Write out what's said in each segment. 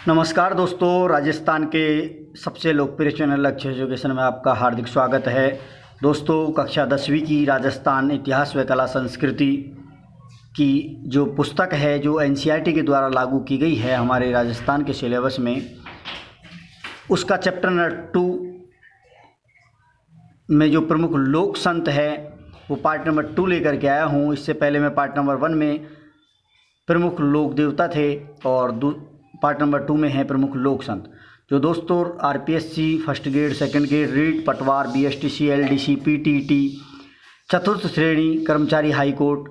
नमस्कार दोस्तों, राजस्थान के सबसे लोकप्रिय चैनल लक्ष्य एजुकेशन में आपका हार्दिक स्वागत है। दोस्तों, कक्षा 10वीं की राजस्थान इतिहास व कला संस्कृति की जो पुस्तक है, जो एनसीईआरटी के द्वारा लागू की गई है हमारे राजस्थान के सिलेबस में, उसका चैप्टर नंबर 2 में जो प्रमुख लोक संत है वो पार्ट नंबर 2 लेकर के आया हूँ। इससे पहले मैं पार्ट नंबर 1 में प्रमुख लोक देवता थे और पार्ट नंबर 2 में है प्रमुख लोक संत। जो दोस्तों RPSC first grade, second grade, REET, पटवार, बीएसटीसी, एलडीसी, पीटीटी, चतुर्थ श्रेणी, कर्मचारी हाई कोर्ट,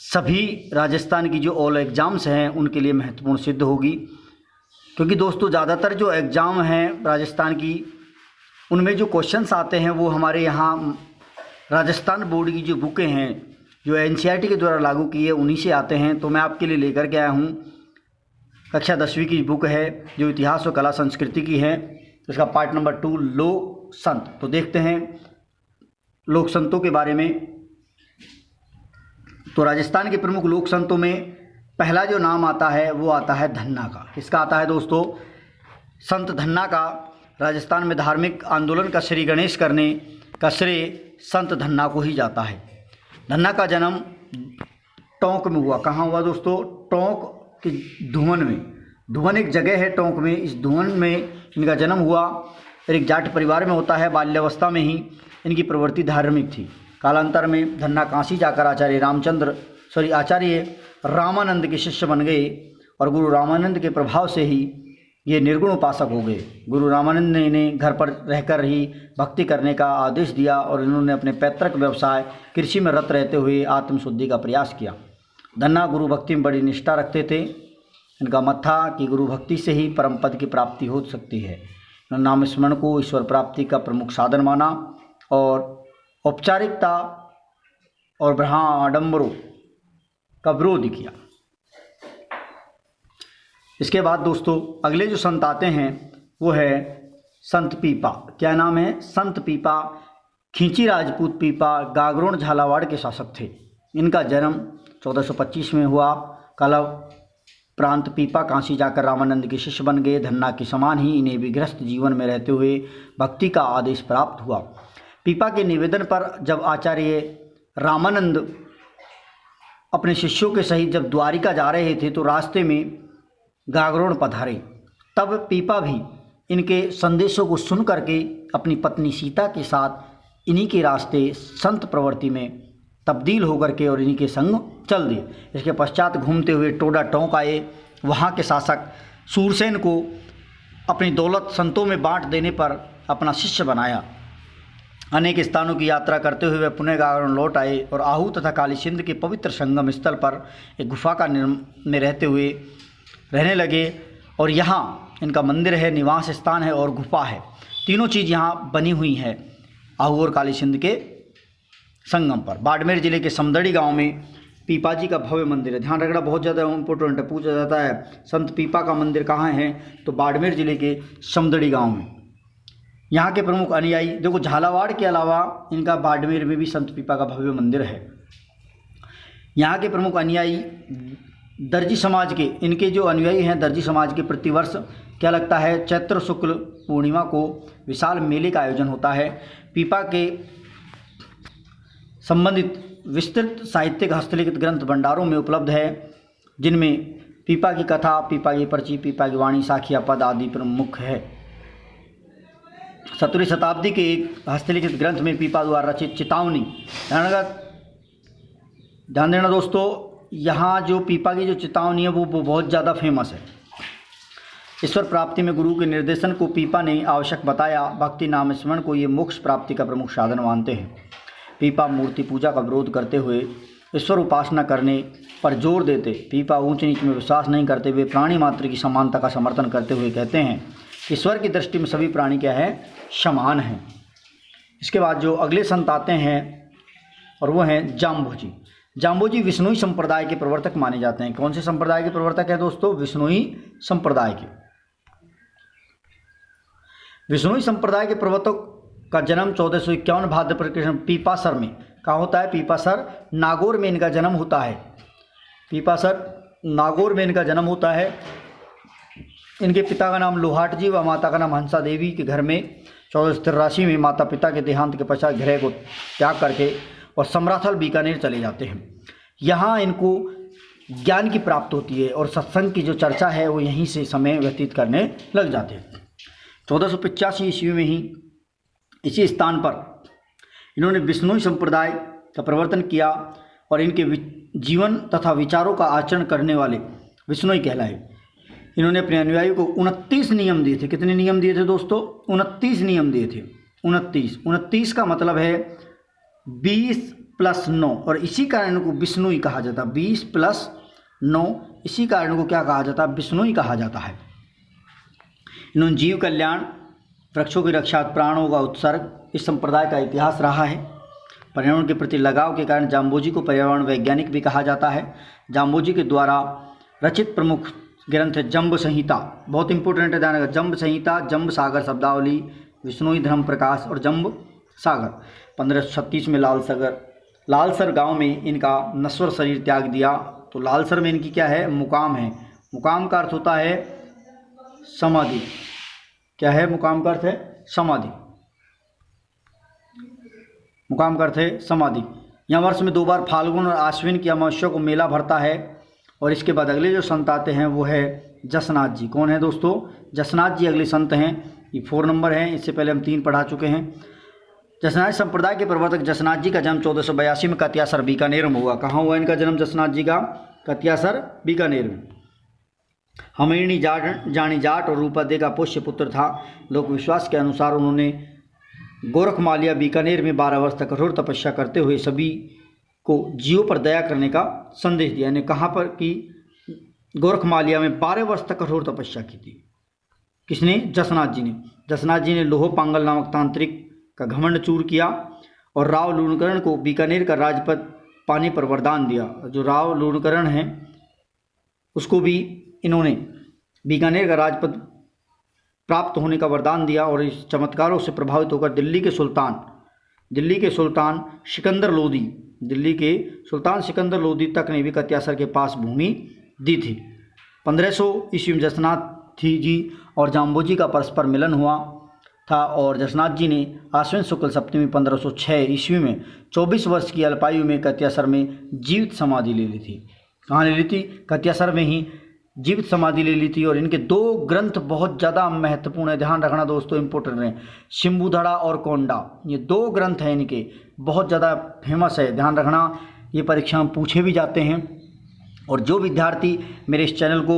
सभी राजस्थान की जो ऑल एग्ज़ाम्स हैं उनके लिए महत्वपूर्ण सिद्ध होगी। क्योंकि दोस्तों ज़्यादातर जो एग्ज़ाम हैं राजस्थान की, उनमें जो क्वेश्चंस आते हैं वो हमारे यहाँ राजस्थान बोर्ड की जो बुकें हैं जो एनसीईआरटी के द्वारा लागू की है उन्हीं से आते हैं। तो मैं आपके लिए लेकर के आया हूँ कक्षा 10वीं की बुक है जो इतिहास और कला संस्कृति की है, इसका पार्ट नंबर 2 लोक संत। तो देखते हैं लोक संतों के बारे में। तो राजस्थान के प्रमुख लोक संतों में पहला जो नाम आता है वो आता है धन्ना का। किसका आता है दोस्तों? संत धन्ना का। राजस्थान में धार्मिक आंदोलन का श्री गणेश करने का श्रेय संत धन्ना को ही जाता है। धन्ना का जन्म टोंक में हुआ। कहाँ हुआ दोस्तों? टोंक कि धुवन में। धुवन एक जगह है टोंक में, इस धुवन में इनका जन्म हुआ। एक जाट परिवार में होता है। बाल्यावस्था में ही इनकी प्रवृत्ति धार्मिक थी। कालांतर में धन्ना काशी जाकर आचार्य रामानंद के शिष्य बन गए और गुरु रामानंद के प्रभाव से ही ये निर्गुण उपासक हो गए। गुरु रामानंद ने इन्हें घर पर रहकर ही भक्ति करने का आदेश दिया और इन्होंने अपने पैतृक व्यवसाय कृषि में रत रहते हुए आत्मशुद्धि का प्रयास किया। धन्ना गुरु भक्ति में बड़ी निष्ठा रखते थे। इनका मत था कि गुरु भक्ति से ही परम पद की प्राप्ति हो सकती है। इन्होंने नाम स्मरण को ईश्वर प्राप्ति का प्रमुख साधन माना और औपचारिकता और आडंबरों का विरोध किया। इसके बाद दोस्तों अगले जो संत आते हैं वो है संत पीपा। क्या नाम है? संत पीपा। खींची राजपूत पीपा गागरोन झालावाड़ के शासक थे। इनका जन्म 1425 में हुआ। कला प्रांत पीपा काशी जाकर रामानंद के शिष्य बन गए। धन्ना के समान ही इन्हें भी गृहस्थ जीवन में रहते हुए भक्ति का आदेश प्राप्त हुआ। पीपा के निवेदन पर जब आचार्य रामानंद अपने शिष्यों के सहित जब द्वारिका जा रहे थे तो रास्ते में गागरोन पधारे। तब पीपा भी इनके संदेशों को सुन करके अपनी पत्नी सीता के साथ इन्हीं के रास्ते संत प्रवृत्ति में तब्दील होकर के और इन्हीं के संग चल दिए। इसके पश्चात घूमते हुए टोडा टोंक आए। वहाँ के शासक सूरसेन को अपनी दौलत संतों में बांट देने पर अपना शिष्य बनाया। अनेक स्थानों की यात्रा करते हुए वे पुनः गागरोन लौट आए और आहू तथा काली सिंध के पवित्र संगम स्थल पर एक गुफा का में रहते हुए रहने लगे। और यहाँ इनका मंदिर है, निवास स्थान है और गुफा है। तीनों चीज़ यहाँ बनी हुई है आहू और काली सिंध के संगम पर। बाड़मेर जिले के समदड़ी गांव में पीपा जी का भव्य मंदिर है। ध्यान रखना, बहुत ज़्यादा इम्पोर्टेंट है, पूछा जाता है संत पीपा का मंदिर कहाँ है, तो बाड़मेर जिले के समदड़ी गांव में। यहाँ के प्रमुख अनुयायी देखो, झालावाड़ के अलावा इनका बाड़मेर में भी संत पीपा का भव्य मंदिर है। यहाँ के प्रमुख अनुयायी दर्जी समाज के, इनके जो अनुयायी हैं दर्जी समाज के, प्रतिवर्ष क्या लगता है, चैत्र शुक्ल पूर्णिमा को विशाल मेले का आयोजन होता है। पीपा के संबंधित विस्तृत साहित्यिक हस्तलिखित ग्रंथ भंडारों में उपलब्ध है, जिनमें पीपा की कथा, पीपा की पर्ची, पीपा की वाणी, साखिया पद आदि प्रमुख है। 17वीं शताब्दी के एक हस्तलिखित ग्रंथ में पीपा द्वारा रचित चेतावनी, ध्यान देना दोस्तों, यहाँ जो पीपा की जो चेतावनी है वो बहुत ज़्यादा फेमस है। ईश्वर प्राप्ति में गुरु के निर्देशन को पीपा ने आवश्यक बताया। भक्ति नाम स्मरण को ये मोक्ष प्राप्ति का प्रमुख साधन मानते हैं। पीपा मूर्ति पूजा का विरोध करते हुए ईश्वर उपासना करने पर जोर देते। पीपा ऊंच नीच में विश्वास नहीं करते। वे प्राणी मात्र की समानता का समर्थन करते हुए कहते हैं ईश्वर की दृष्टि में सभी प्राणी क्या है, समान हैं। इसके बाद जो अगले संत आते हैं और वो हैं जाम्बोजी। जाम्बोजी विष्णुई संप्रदाय के प्रवर्तक माने जाते हैं। कौन से संप्रदाय के प्रवर्तक हैं दोस्तों? विष्णुई संप्रदाय के। विष्णुई संप्रदाय के प्रवर्तक का जन्म 1451 भाद्रपद कृष्ण पीपासर में कहाँ होता है? पीपासर नागौर में इनका जन्म होता है। पीपासर नागौर में इनका जन्म होता है। इनके पिता का नाम लोहाट जी व माता का नाम हंसा देवी के घर में 1483 में माता पिता के देहांत के पश्चात गृह को त्याग करके और समराथल बीकानेर चले जाते हैं। यहाँ इनको ज्ञान की प्राप्त होती है और सत्संग की जो चर्चा है वो यहीं से समय व्यतीत करने लग जाते हैं। 1485 ईस्वी में ही इसी स्थान पर इन्होंने विष्णुई संप्रदाय का प्रवर्तन किया और इनके जीवन तथा विचारों का आचरण करने वाले विष्णुई कहलाए। इन्होंने अपने अनुयायियों को 29 नियम दिए थे। कितने नियम दिए थे दोस्तों? 29 नियम दिए थे। 29 का मतलब है 20 + 9 और इसी कारण को विष्णुई कहा जाता है। 20 + 9 इसी कारण को क्या कहा जाता है? विष्णुई कहा जाता है। इन्होंने जीव कल्याण, वृक्षों की रक्षा, प्राणों का उत्सर्ग इस संप्रदाय का इतिहास रहा है। पर्यावरण के प्रति लगाव के कारण जाम्बोजी को पर्यावरण वैज्ञानिक भी कहा जाता है। जाम्बोजी के द्वारा रचित प्रमुख ग्रंथ है जम्ब संहिता, बहुत इंपॉर्टेंट है, ध्यान रखना। जम्ब संहिता, जम्ब सागर शब्दावली, विष्णुई धर्म प्रकाश और जम्ब सागर। 1536 में लालसर गांव में इनका नश्वर शरीर त्याग दिया। तो लालसर में इनकी क्या है? मुकाम है। मुकाम का अर्थ होता है समाधि। क्या है मुकाम का अर्थ? है समाधि। मुकाम का अर्थ है समाधि। यहाँ वर्ष में 2 बार फाल्गुन और आश्विन की अमावस्या को मेला भरता है। और इसके बाद अगले जो संत आते हैं वो है जसनाथ जी। कौन है दोस्तों? जसनाथ जी अगले संत हैं। ये 4 नंबर हैं, इससे पहले हम 3 पढ़ा चुके हैं। जसनाथ संप्रदाय के प्रवर्तक जसनाथ जी का जन्म 1482 में कत्यासर बीकानेर में हुआ। कहाँ हुआ इनका जन्म जसनाथ जी का? कत्यासर बीकानेर में। हमीरणी जानी जाट और रूपादे का पुष्य पुत्र था। लोक विश्वास के अनुसार उन्होंने गोरखमालिया बीकानेर में 12 वर्ष तक कठोर तपस्या करते हुए सभी को जीवों पर दया करने का संदेश दिया। यानी कहाँ पर? कि गोरखमालिया में 12 वर्ष तक कठोर तपस्या की थी। किसने? जसनाथ जी ने। जसनाथ जी ने लोहो पांगल नामक तांत्रिक का घमंड चूर किया और राव लूणकरण को बीकानेर का राजपद पाने पर वरदान दिया। जो राव लूणकरण है उसको भी इन्होंने बीकानेर का राजपद प्राप्त होने का वरदान दिया और इस चमत्कारों से प्रभावित होकर दिल्ली के सुल्तान सिकंदर लोदी तक ने भी कत्यासर के पास भूमि दी थी। 1500 ईस्वी में जसनाथ जी और जाम्बोजी का परस्पर मिलन हुआ था और जसनाथ जी ने आश्विन शुक्ल सप्तमी 1506 ईस्वी में 24 वर्ष की अल्पायु में कत्यासर में जीवित समाधि ले ली थी। कहाँ ले ली थी? कत्यासर में ही जीवित समाधि ले ली थी। और इनके 2 ग्रंथ बहुत ज़्यादा महत्वपूर्ण है, ध्यान रखना दोस्तों, इंपॉर्टेंट है। शंभुधड़ा और कोंडा, ये 2 ग्रंथ हैं इनके, बहुत ज़्यादा फेमस है, ध्यान रखना। ये परीक्षा में पूछे भी जाते हैं। और जो विद्यार्थी मेरे इस चैनल को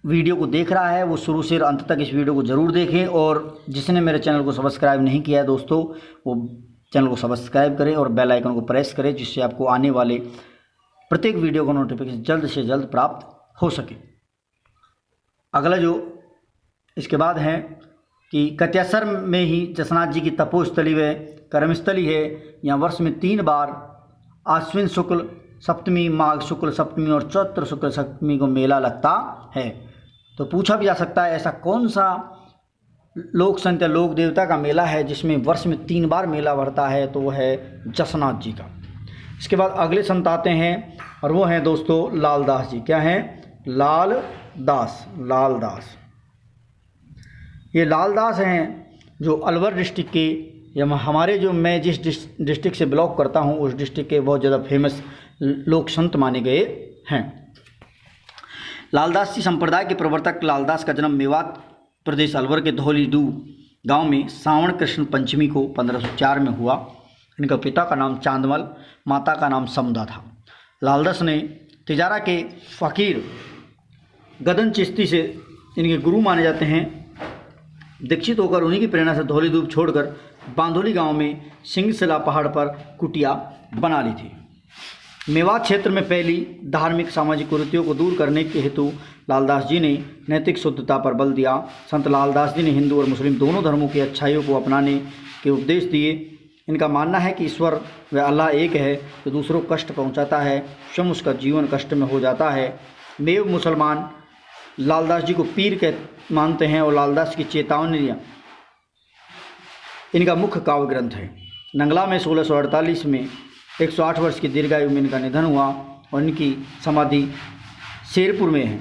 वीडियो को देख रहा है वो शुरू से अंत तक इस वीडियो को ज़रूर देखें। और जिसने मेरे चैनल को सब्सक्राइब नहीं किया है दोस्तों, वो चैनल को सब्सक्राइब करें और बेल आइकन को प्रेस करें, जिससे आपको आने वाले प्रत्येक वीडियो का नोटिफिकेशन जल्द से जल्द प्राप्त हो सके। अगला जो इसके बाद है कि कत्यासर में ही जसनाथ जी की तपोस्थली व कर्मस्थली है। यहाँ वर्ष में 3 बार आश्विन शुक्ल सप्तमी, माघ शुक्ल सप्तमी और चैत्र शुक्ल सप्तमी को मेला लगता है। तो पूछा भी जा सकता है ऐसा कौन सा लोक संत या लोक देवता का मेला है जिसमें वर्ष में 3 बार मेला भरता है? तो वो है जसनाथ जी का। इसके बाद अगले संत आते हैं और वो हैं दोस्तों लालदास जी। क्या हैं? लालदास। ये लालदास हैं जो अलवर डिस्ट्रिक्ट के, या हमारे जो मैं जिस डिस्ट्रिक्ट से बिलोंग करता हूँ उस डिस्ट्रिक्ट के बहुत ज़्यादा फेमस लोक संत माने गए हैं। लालदास जी संप्रदाय के प्रवर्तक लालदास का जन्म मेवात प्रदेश अलवर के धौलीडू गांव में श्रावण कृष्ण पंचमी को 1504 में हुआ। इनका पिता का नाम चांदमल, माता का नाम समदा था। लालदास ने तिजारा के फ़कीर गदन चिश्ती से इनके गुरु माने जाते हैं। दीक्षित होकर उन्हीं की प्रेरणा से धौलीडूब छोड़कर बांधोली गांव में सिंहशिला पहाड़ पर कुटिया बना ली थी। मेवात क्षेत्र में फैली धार्मिक सामाजिक कुरीतियों को दूर करने के हेतु लालदास जी ने नैतिक शुद्धता पर बल दिया। संत लालदास जी ने हिंदू और मुस्लिम दोनों धर्मों की अच्छाइयों को अपनाने के उपदेश दिए। इनका मानना है कि ईश्वर व अल्लाह एक है, जो दूसरों को कष्ट पहुंचाता है स्वयं उसका जीवन कष्ट में हो जाता है। मेव मुसलमान लालदास जी को पीर के मानते हैं और लालदास की चेतावनियाँ इनका मुख्य काव्य ग्रंथ है। नंगला में 1648 में 108 वर्ष की दीर्घायु में इनका निधन हुआ और इनकी समाधि शेरपुर में है।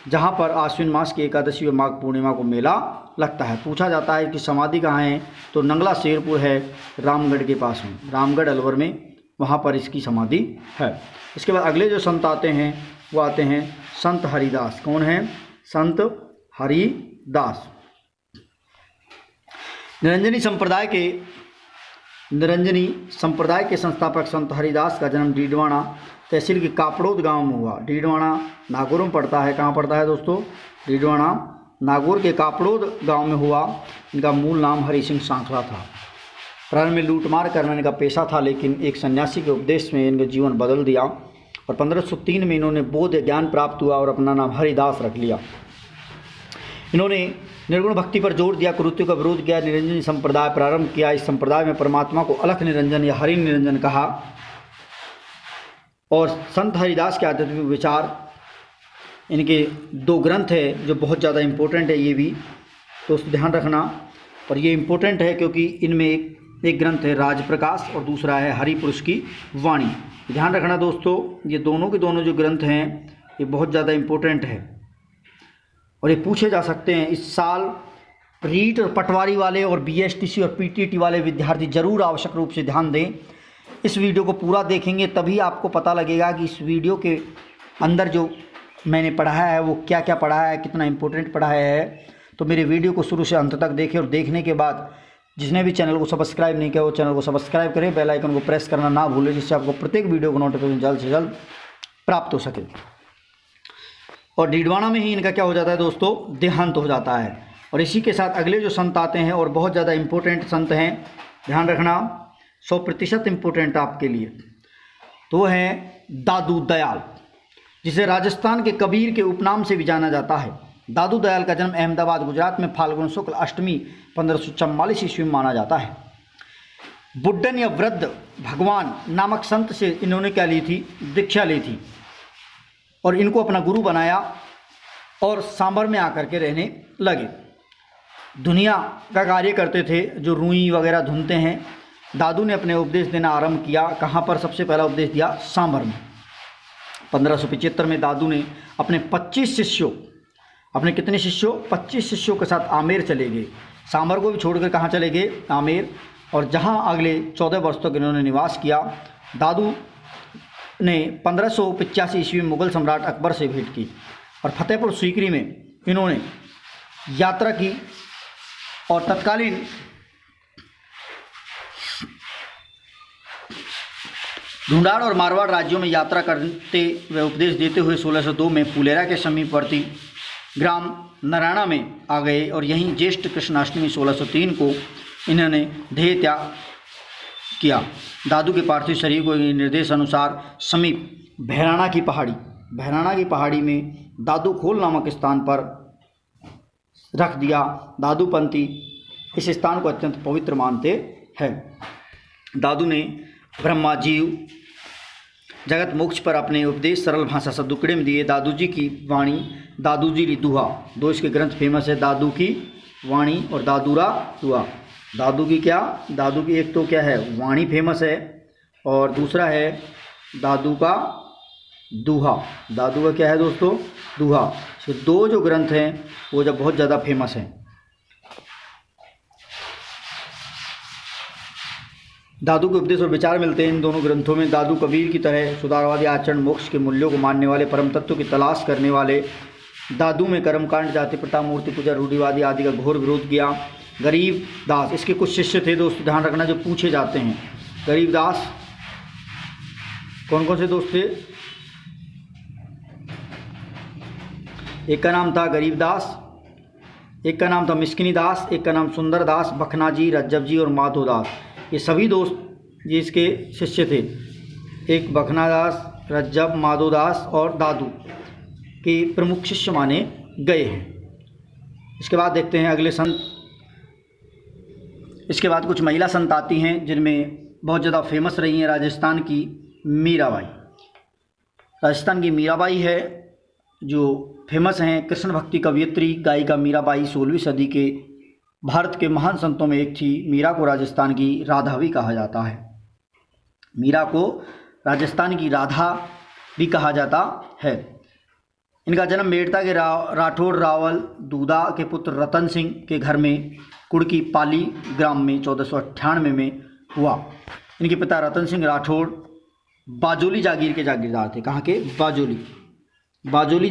जहाँ पर आश्विन मास की एकादशी व माघ पूर्णिमा को मेला लगता है। पूछा जाता है कि समाधि कहाँ है, तो नंगला शेरपुर है रामगढ़ के पास में, रामगढ़ अलवर में, वहाँ पर इसकी समाधि है। इसके बाद अगले जो संत आते हैं वो आते हैं संत हरिदास। कौन है? संत हरिदास। निरंजनी संप्रदाय के संस्थापक संत हरिदास का जन्म डीडवाना तहसील के कापड़ोद गांव में हुआ। डीडवाना नागौर में पड़ता है। कहाँ पड़ता है दोस्तों? डीडवाना नागौर के कापड़ोद गांव में हुआ। इनका मूल नाम हरि सिंह सांखला था। प्रारंभ में लूटमार करना इनका पेशा था, लेकिन एक सन्यासी के उपदेश में इनका जीवन बदल दिया और 1503 में इन्होंने बोध ज्ञान प्राप्त हुआ और अपना नाम हरिदास रख लिया। इन्होंने निर्गुण भक्ति पर जोर दिया, कुरुतियों का विरोध किया, निरंजनी संप्रदाय प्रारंभ किया। इस संप्रदाय में परमात्मा को अलख निरंजन या हरि निरंजन कहा। और संत हरिदास के आध्यात्मिक विचार, इनके 2 ग्रंथ है जो बहुत ज़्यादा इम्पोर्टेंट है, ये भी दोस्तों ध्यान रखना। और ये इम्पोर्टेंट है क्योंकि इनमें एक ग्रंथ है राजप्रकाश और दूसरा है हरिपुरुष की वाणी। ध्यान रखना दोस्तों, ये दोनों के दोनों जो ग्रंथ हैं ये बहुत ज़्यादा इम्पोर्टेंट है और ये पूछे जा सकते हैं। इस साल रीट और पटवारी वाले और बीएसटीसी और पीटीटी वाले विद्यार्थी जरूर आवश्यक रूप से ध्यान दें। इस वीडियो को पूरा देखेंगे तभी आपको पता लगेगा कि इस वीडियो के अंदर जो मैंने पढ़ाया है वो क्या क्या पढ़ाया है, कितना इम्पोर्टेंट पढ़ाया है। तो मेरे वीडियो को शुरू से अंत तक देखें और देखने के बाद जिसने भी चैनल को सब्सक्राइब नहीं किया वो चैनल को सब्सक्राइब करें, बेल आइकन को प्रेस करना ना भूलें, जिससे आपको प्रत्येक वीडियो को नोटिफिकेशन जल्द से जल्द प्राप्त हो सके। और डीडवाना में ही इनका क्या हो जाता है दोस्तों? देहांत हो जाता है। और इसी के साथ अगले जो संत आते हैं और बहुत ज़्यादा इम्पोर्टेंट संत हैं, ध्यान रखना, 100% इम्पोर्टेंट आपके लिए, तो वो हैं दादू दयाल, जिसे राजस्थान के कबीर के उपनाम से भी जाना जाता है। दादू दयाल का जन्म अहमदाबाद गुजरात में फाल्गुन शुक्ल अष्टमी 1544 ईस्वी में माना जाता है। बुड्ढन या वृद्ध भगवान नामक संत से इन्होंने क्या ली थी? दीक्षा ली थी और इनको अपना गुरु बनाया और सांबर में आकर के रहने लगे। दुनिया का कार्य करते थे, जो रुई वगैरह धुनते हैं। दादू ने अपने उपदेश देना आरंभ किया। कहाँ पर सबसे पहला उपदेश दिया? सांबर में। 1575 में दादू ने अपने 25 शिष्यों, अपने कितने शिष्यों? 25 शिष्यों के साथ आमेर चले गए। सांबर को भी छोड़कर कहाँ चले गए? आमेर। और जहाँ अगले 14 वर्ष तक इन्होंने निवास किया। दादू ने 1585 ईस्वी में मुगल सम्राट अकबर से भेंट की और फतेहपुर सीकरी में इन्होंने यात्रा की और तत्कालीन ढूंढाड़ और मारवाड़ राज्यों में यात्रा करते व उपदेश देते हुए 1602 में फुलेरा के समीपवर्ती ग्राम नारायणा में आ गए और यहीं ज्येष्ठ कृष्णाष्टमी 1603 को इन्होंने देह त्याग किया। दादू के पार्थिव शरीर को निर्देश अनुसार समीप भैराना की पहाड़ी में दादू खोल नामक स्थान पर रख दिया। दादूपंथी इस स्थान को अत्यंत पवित्र मानते हैं। दादू ने ब्रह्मा जीव जगत मोक्ष पर अपने उपदेश सरल भाषा सदुकड़े में दिए। दादू जी की वाणी, दादू जी री दुहा, 2 इसके ग्रंथ फेमस है, दादू की वाणी और दादूरा दुआ। दादू की क्या? दादू की एक तो क्या है? वाणी फेमस है और दूसरा है दादू का दुहा। दादू का क्या है दोस्तों? दुहा। ये 2 जो ग्रंथ हैं वो जब बहुत ज़्यादा फेमस हैं। दादू के उपदेश और विचार मिलते हैं इन दोनों ग्रंथों में। दादू कबीर की तरह सुधारवादी आचरण, मोक्ष के मूल्यों को मानने वाले, परम तत्व की तलाश करने वाले। दादू में कर्मकांड, जाति प्रथा, मूर्ति पूजा, रूढ़िवादी आदि का घोर विरोध किया। गरीब दास इसके कुछ शिष्य थे दोस्तों, ध्यान रखना, जो पूछे जाते हैं। गरीब दास कौन कौन से दोस्त थे? एक का नाम था गरीब दास, एक का नाम था मिस्किनी दास, एक का नाम सुंदर दास, बखनाजी, रज्जब जी और माधो दास। ये सभी दोस्त ये इसके शिष्य थे। एक बखना दास, रज्जब, माधो दास और दादू के प्रमुख शिष्य माने गए हैं। इसके बाद देखते हैं अगले संत। इसके बाद कुछ महिला संत आती हैं जिनमें बहुत ज़्यादा फेमस रही हैं राजस्थान की मीराबाई। राजस्थान की मीराबाई है जो फेमस हैं, कृष्ण भक्ति कवियत्री गायिका मीराबाई 16वीं सदी के भारत के महान संतों में एक थी। मीरा को राजस्थान की राधा भी कहा जाता है। मीरा को राजस्थान की राधा भी कहा जाता है। इनका जन्म मेड़ता के राठौड़ रावल दूदा के पुत्र रतन सिंह के घर में कुड़की पाली ग्राम में 1498 में हुआ। इनके पिता रतन सिंह राठौड़ बाजोली जागीर के जागीरदार थे। कहाँ के? बाजोली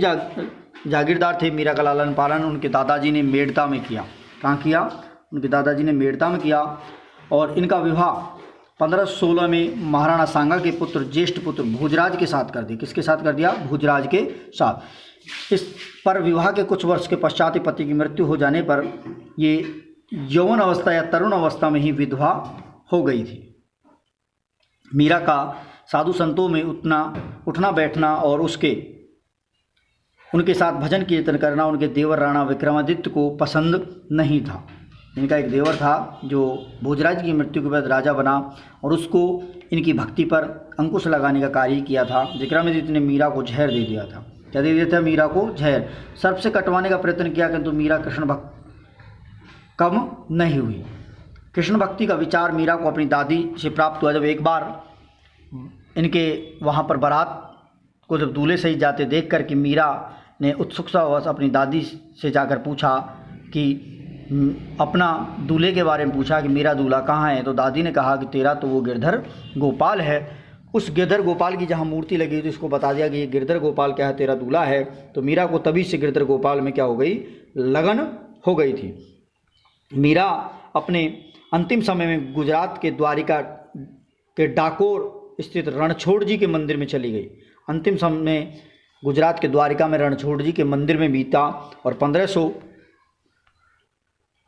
जागीरदार थे। मीरा का लालन पालन उनके दादाजी ने मेड़ता में किया। कहाँ किया? उनके दादाजी ने मेड़ता में किया। और इनका विवाह 1516 में महाराणा सांगा के पुत्र ज्येष्ठ पुत्र भोजराज के साथ कर दिया। किसके साथ कर दिया? भोजराज के साथ। इस पर विवाह के कुछ वर्ष के पश्चात पति की मृत्यु हो जाने पर ये यौवन अवस्था या तरुण अवस्था में ही विधवा हो गई थी। मीरा का साधु संतों में उठना बैठना और उनके साथ भजन कीर्तन करना उनके देवर राणा विक्रमादित्य को पसंद नहीं था। इनका एक देवर था जो भोजराज की मृत्यु के बाद राजा बना और उसको इनकी भक्ति पर अंकुश लगाने का कार्य किया था। विक्रमादित्य ने मीरा को जहर दे दिया था। क्या दे दिया था? मीरा को जहर। सर्प से कटवाने का प्रयत्न किया किंतु मीरा कृष्ण भक्त कम नहीं हुई। कृष्ण भक्ति का विचार मीरा को अपनी दादी से प्राप्त हुआ। जब एक बार इनके वहाँ पर बारात को जब दूल्हे सहित जाते देख कर कि मीरा ने उत्सुकतावश अपनी दादी से जाकर पूछा कि अपना दूल्हे के बारे में पूछा कि मेरा दूल्हा कहाँ है, तो दादी ने कहा कि तेरा तो वो गिरधर गोपाल है। उस गिरधर गोपाल की जहाँ मूर्ति लगी तो इसको बता दिया कि ये गिरधर गोपाल क्या है, तेरा दूल्हा है। तो मीरा को तभी से गिरधर गोपाल में क्या हो गई? लगन हो गई थी। मीरा अपने अंतिम समय में गुजरात के द्वारिका के डाकोर स्थित रणछोड़ जी के मंदिर में चली गई। अंतिम समय में गुजरात के द्वारिका में रणछोड़ जी के मंदिर में बीता और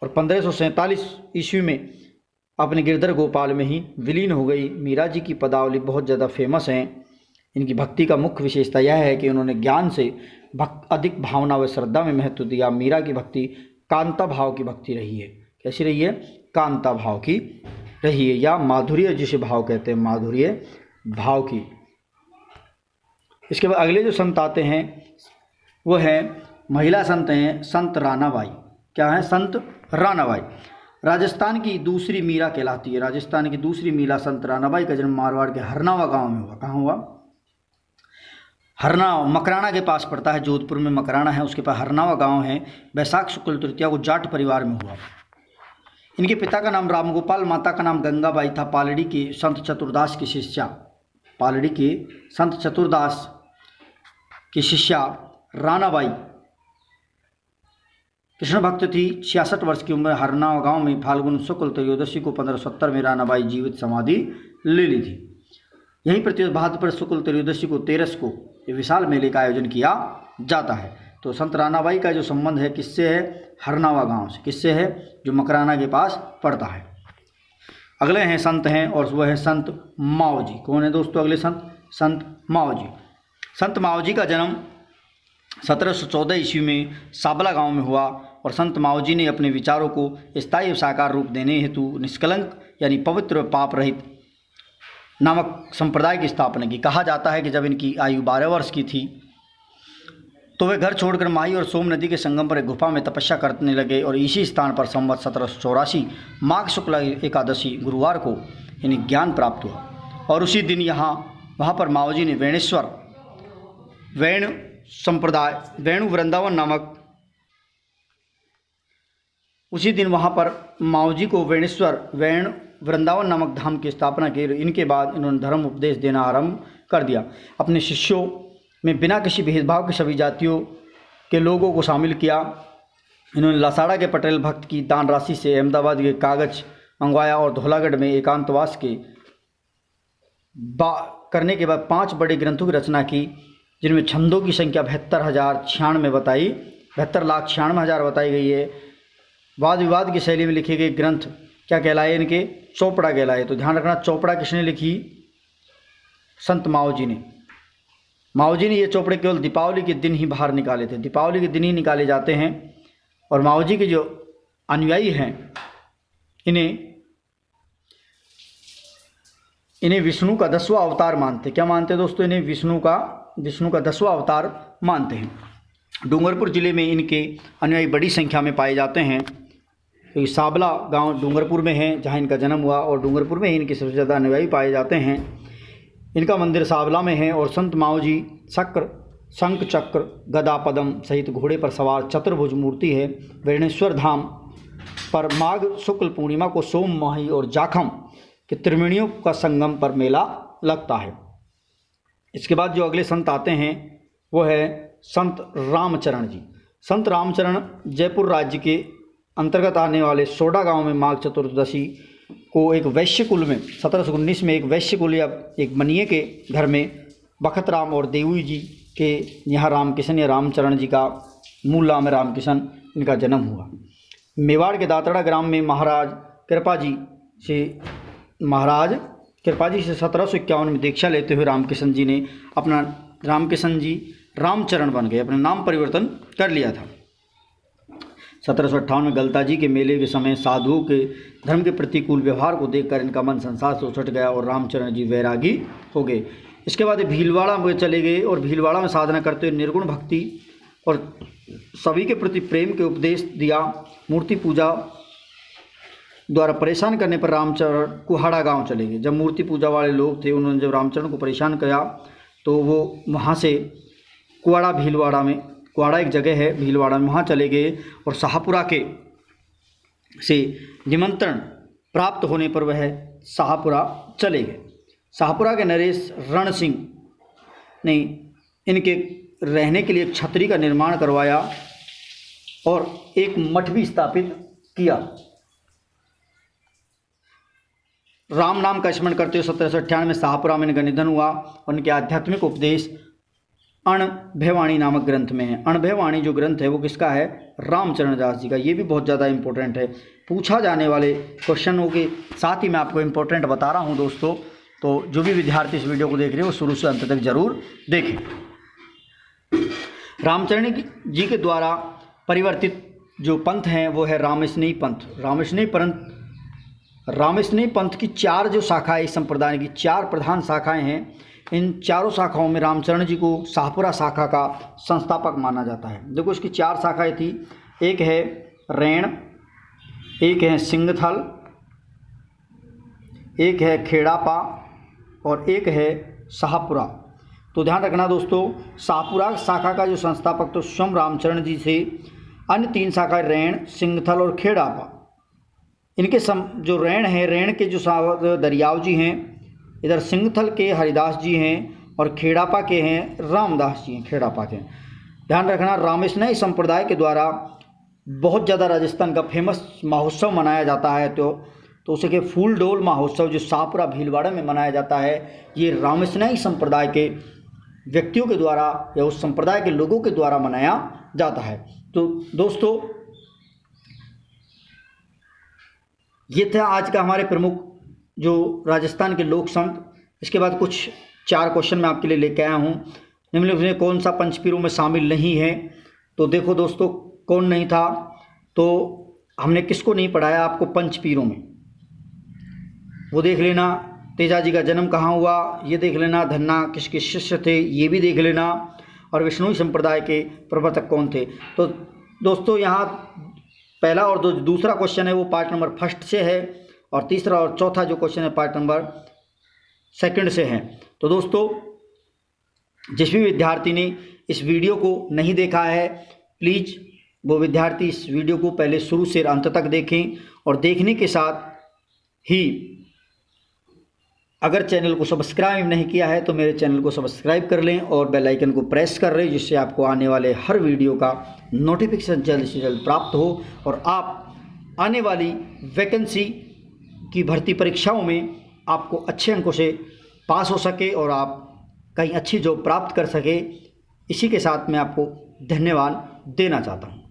1547 ईस्वी में अपने गिरधर गोपाल में ही विलीन हो गई। मीरा जी की पदावली बहुत ज़्यादा फेमस हैं। इनकी भक्ति का मुख्य विशेषता यह है कि उन्होंने ज्ञान से अधिक भावना व श्रद्धा में महत्व दिया। मीरा की भक्ति कांता भाव की भक्ति रही है। कैसी रही है? कांता भाव की रही है, या माधुर्य जिसे भाव कहते हैं, माधुर्य भाव की। इसके बाद अगले जो संत आते हैं वो है महिला संत हैं संत रानाबाई। क्या है? संत रानाबाई। राजस्थान की दूसरी मीरा कहलाती है। राजस्थान की दूसरी मीरा संत रानाबाई का जन्म मारवाड़ के हरनावा गांव में हुआ। कहाँ हुआ? हरनावा मकराना के पास पड़ता है। जोधपुर में मकराना है, उसके पास हरनावा गांव है। वैशाख शुक्ल तृतीया को जाट परिवार में हुआ। इनके पिता का नाम रामगोपाल, माता का नाम गंगाबाई था। पालड़ी के संत चतुरदास की शिष्या, पालड़ी के संत चतुरदास की शिष्या रानाबाई कृष्ण भक्त थी। 66 वर्ष की उम्र हरनावा गांव में फाल्गुन शुक्ल त्रयोदशी को 1570 में रानाबाई जीवित समाधि ले ली थी। यहीं प्रति भाद्रपद शुक्ल त्रयोदशी को 13 को ये विशाल मेले का आयोजन किया जाता है। तो संत रानाबाई का जो संबंध है किससे है? हरनावा गांव से। किससे है? जो मकराना के पास पड़ता है। अगले हैं संत हैं और वह है संत माओ जी। कौन है दोस्तों अगले संत? संत माओ जी। संत माओ जी का जन्म 1714 ईस्वी में साबला गांव में हुआ और संत माओ जी ने अपने विचारों को स्थायी साकार रूप देने हेतु निष्कलंक यानी पवित्र पाप रहित नामक संप्रदाय की स्थापना की। कहा जाता है कि जब इनकी आयु 12 वर्ष की थी तो वे घर छोड़कर माही और सोम नदी के संगम पर एक गुफा में तपस्या करने लगे और इसी स्थान पर संवत 1784 माघ शुक्ला एकादशी गुरुवार को इन्हें ज्ञान प्राप्त हुआ और उसी दिन वहाँ पर माओ जी ने वैण संप्रदाय वेणु वृंदावन नामक उसी दिन वहाँ पर माओ जी को वैण वृंदावन नामक धाम की स्थापना की। इनके बाद इन्होंने धर्म उपदेश देना आरंभ कर दिया। अपने शिष्यों में बिना किसी भेदभाव के सभी जातियों के लोगों को शामिल किया। इन्होंने लासाड़ा के पटेल भक्त की दान राशि से अहमदाबाद के कागज मंगवाया और धौलागढ़ में एकांतवास के करने के बाद 5 बड़े ग्रंथों की रचना की, जिनमें छंदों की संख्या 72,096 बताई गई है। वाद विवाद की शैली में लिखे गए ग्रंथ क्या कहलाए? इनके चौपड़ा कहलाए। तो ध्यान रखना, चौपड़ा किसने लिखी? संत माओ जी ने। माओ जी ने ये चौपड़े केवल दीपावली के दिन ही बाहर निकाले थे। दीपावली के दिन ही निकाले जाते हैं और माओ जी के जो अनुयायी हैं इन्हें विष्णु का 10वां अवतार मानते। क्या मानते हैं दोस्तों? इन्हें विष्णु का 10वां अवतार मानते हैं। डूंगरपुर ज़िले में इनके अनुयायी बड़ी संख्या में पाए जाते हैं क्योंकि साबला गांव डूंगरपुर में है जहां इनका जन्म हुआ और डूंगरपुर में ही इनके सबसे ज़्यादा अनुयायी पाए जाते हैं। इनका मंदिर साबला में है और संत माओ जी शक्र शंख चक्र गदा पदम सहित घोड़े पर सवार चतुर्भुज मूर्ति है। वेणेश्वर धाम पर माघ शुक्ल पूर्णिमा को सोम, माही और जाखम के त्रिवेणियों का संगम पर मेला लगता है। इसके बाद जो अगले संत आते हैं वो है संत रामचरण जी। संत रामचरण जयपुर राज्य के अंतर्गत आने वाले सोडा गांव में माघ चतुर्दशी को एक वैश्य कुल में 1719 में एक वैश्य कुल या एक मनिये के घर में बखत राम और देवी जी के यहाँ रामकिशन या रामचरण जी का मूल नाम है रामकिशन, इनका जन्म हुआ। मेवाड़ के दातड़ा ग्राम में महाराज कृपा जी से 1751 में दीक्षा लेते हुए रामकिशन जी ने अपना रामकिशन जी रामचरण बन गए, अपना नाम परिवर्तन कर लिया था। 1758 में गलता जी के मेले के समय साधुओं के धर्म के प्रतिकूल व्यवहार को देखकर इनका मन संसार से उछट गया और रामचरण जी वैरागी हो गए। इसके बाद भीलवाड़ा में चले गए और भीलवाड़ा में साधना करते हुए निर्गुण भक्ति और सभी के प्रति प्रेम के उपदेश दिया। मूर्ति पूजा द्वारा परेशान करने पर रामचरण कुहाड़ा गांव चले गए। जब मूर्ति पूजा वाले लोग थे उन्होंने जब रामचरण को परेशान किया तो वो वहाँ से कुहाड़ा एक जगह है भीलवाड़ा में, वहाँ चले गए और शाहपुरा के से निमंत्रण प्राप्त होने पर वह शाहपुरा चले गए। शाहपुरा के नरेश रण सिंह ने इनके रहने के लिए एक छतरी का निर्माण करवाया और एक मठ भी स्थापित किया। राम नाम का स्मरण करते हुए 1798 में शाहपुरा में इनका निधन हुआ। उनके आध्यात्मिक उपदेश अणभयवाणी नामक ग्रंथ में है। अणभयवाणी जो ग्रंथ है वो किसका है? रामचरण दास जी का। ये भी बहुत ज़्यादा इंपॉर्टेंट है, पूछा जाने वाले क्वेश्चनों के साथ ही मैं आपको इंपॉर्टेंट बता रहा हूँ दोस्तों। तो जो भी विद्यार्थी इस वीडियो को देख रहे हैं वो शुरू से अंत तक जरूर देखें। रामचरण जी के द्वारा परिवर्तित जो पंथ हैं वो है रामस्नेही पंथ। रामस्नेही पंथ की 4 जो शाखाएं, इस संप्रदाय की 4 प्रधान शाखाएं हैं। इन चारों शाखाओं में रामचरण जी को शाहपुरा शाखा का संस्थापक माना जाता है। देखो इसकी 4 शाखाएं थी, एक है रैण, एक है सिंगथल, एक है खेड़ापा और एक है शाहपुरा। तो ध्यान रखना दोस्तों, शाहपुरा शाखा का जो संस्थापक तो स्वयं रामचरण जी से, अन्य 3 शाखाएं रैण, सिंगथल और खेड़ापा। इनके जो रैण है, रैण के जो दरियाव जी हैं, इधर सिंगथल के हरिदास जी हैं और खेड़ापा के हैं रामदास जी हैं। खेड़ापा के ध्यान रखना, रामस्नेही संप्रदाय के द्वारा बहुत ज़्यादा राजस्थान का फेमस महोत्सव मनाया जाता है। तो उसे के फूल डोल महोत्सव जो शाहपुरा भीलवाड़ा में मनाया जाता है, ये रामस्नेही संप्रदाय के व्यक्तियों के द्वारा या उस संप्रदाय के लोगों के द्वारा मनाया जाता है। तो दोस्तों ये था आज का हमारे प्रमुख जो राजस्थान के लोक संत। इसके बाद कुछ 4 क्वेश्चन मैं आपके लिए लेके आया हूँ। निम्नलिखित में कौन सा पंचपीरों में शामिल नहीं है? तो देखो दोस्तों, कौन नहीं था? तो हमने किसको नहीं पढ़ाया आपको पंचपीरों में, वो देख लेना। तेजा जी का जन्म कहाँ हुआ ये देख लेना। धन्ना किसके शिष्य थे ये भी देख लेना। और विष्णु संप्रदाय के प्रवर्तक कौन थे? तो दोस्तों यहाँ पहला और दूसरा क्वेश्चन है वो पार्ट नंबर 1 से है और तीसरा और चौथा जो क्वेश्चन है पार्ट नंबर 2 से है। तो दोस्तों जिस भी विद्यार्थी ने इस वीडियो को नहीं देखा है, प्लीज़ वो विद्यार्थी इस वीडियो को पहले शुरू से अंत तक देखें और देखने के साथ ही अगर चैनल को सब्सक्राइब नहीं किया है तो मेरे चैनल को सब्सक्राइब कर लें और बेल आइकन को प्रेस कर लें, जिससे आपको आने वाले हर वीडियो का नोटिफिकेशन जल्द से जल्द प्राप्त हो और आप आने वाली वैकेंसी की भर्ती परीक्षाओं में आपको अच्छे अंकों से पास हो सके और आप कहीं अच्छी जॉब प्राप्त कर सके। इसी के साथ मैं आपको धन्यवाद देना चाहता हूँ।